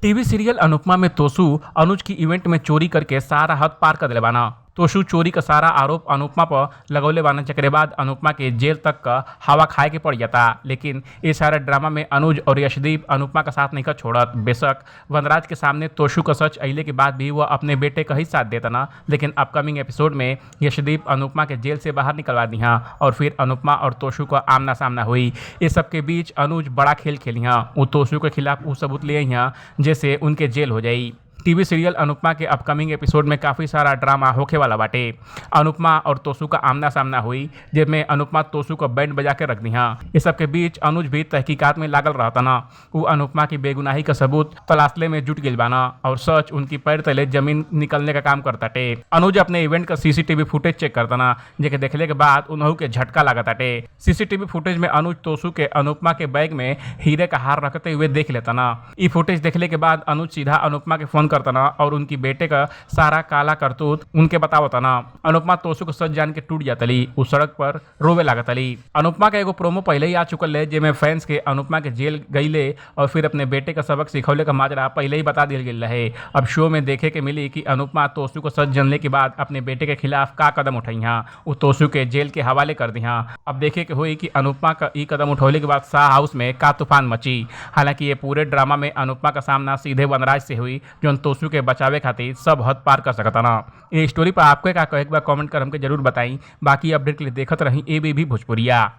TV serial Anupama में तोसू अनुज की event में चोरी करके सारा हद पार कर दिले बाना। तोसू चोरी का सारा आरोप अनुपमा पर लगौले बाना, जकरे बाद अनुपमा के जेल तक का हवा खाए के पड़ जाता। लेकिन ये सारा ड्रामा में अनुज और यशदीप अनुपमा का साथ नहीं का छोड़त। बेशक वनराज के सामने तोसू का सच अइले के बाद भी वह अपने बेटे का ही साथ देता ना, लेकिन अपकमिंग एपिसोड में यशदीप अनुपमा के जेल से बाहर निकलवा दी और फिर अनुपमा और तोसू का आमना सामना हुई। इस सब के बीच अनुज बड़ा खेल खेली वो तोसू के खिलाफ वो सबूत ले आई जैसे उनके जेल हो जाई। टीवी सीरियल अनुपमा के अपकमिंग एपिसोड में काफ़ी सारा ड्रामा होखे वाला बाटे। अनुपमा और तोसू का आमना सामना हुई, जिसमें अनुपमा तोसू को बैंड बजा के रख दी इस सब के बीच अनुज भी तहकीकात में लागल रहता ना। वो अनुपमा की बेगुनाही का सबूत तलाशले में जुट गिल बाना और सच उनकी पैर तले जमीन निकलने का काम करता टे। अनुज अपने इवेंट का सीसीटीवी फुटेज चेक करता ना, जेके देखले के बाद उन्हों के झटका लागता टे। सीसीटीवी फुटेज में अनुज तोसू के अनुपमा के बैग में हीरे का हार रखते हुए देख लेता ना। ये फुटेज देखने के बाद अनुज सीधा अनुपमा के फोन करता ना और उनकी बेटे का सारा काला करतूत उनके बतावता ना। अनुपमा तोसू को सच जान के टूट जातली, उस सड़क पर रोवे लागतली। अनुपमा का एगो प्रोमो पहले ही आ चुकल है, जेमे फैंस के अनुपमा के जेल गईले और फिर अपने बेटे का सबक सिखौले का माजरा पहले ही बता दिया गया है। अब शो में देखे के मिली कि अनुपमा तोसू को सच जानने के बाद अपने बेटे के खिलाफ का कदम उठाई वो तोसू के जेल के हवाले कर दी। अब देखे के हुई कि अनुपमा का ई कदम उठौले के बाद शाह हाउस में का तूफान मची। हालांकि ये पूरे ड्रामा में अनुपमा का सामना सीधे वनराज से हुई, जो तोसू के बचावे खातिर सब हद पार कर सकता ना। ये स्टोरी पर आपके का कहे एक बार कमेंट कर हमके जरूर बताई। बाकी अपडेट के लिए देखत रही एबीपी भोजपुरिया।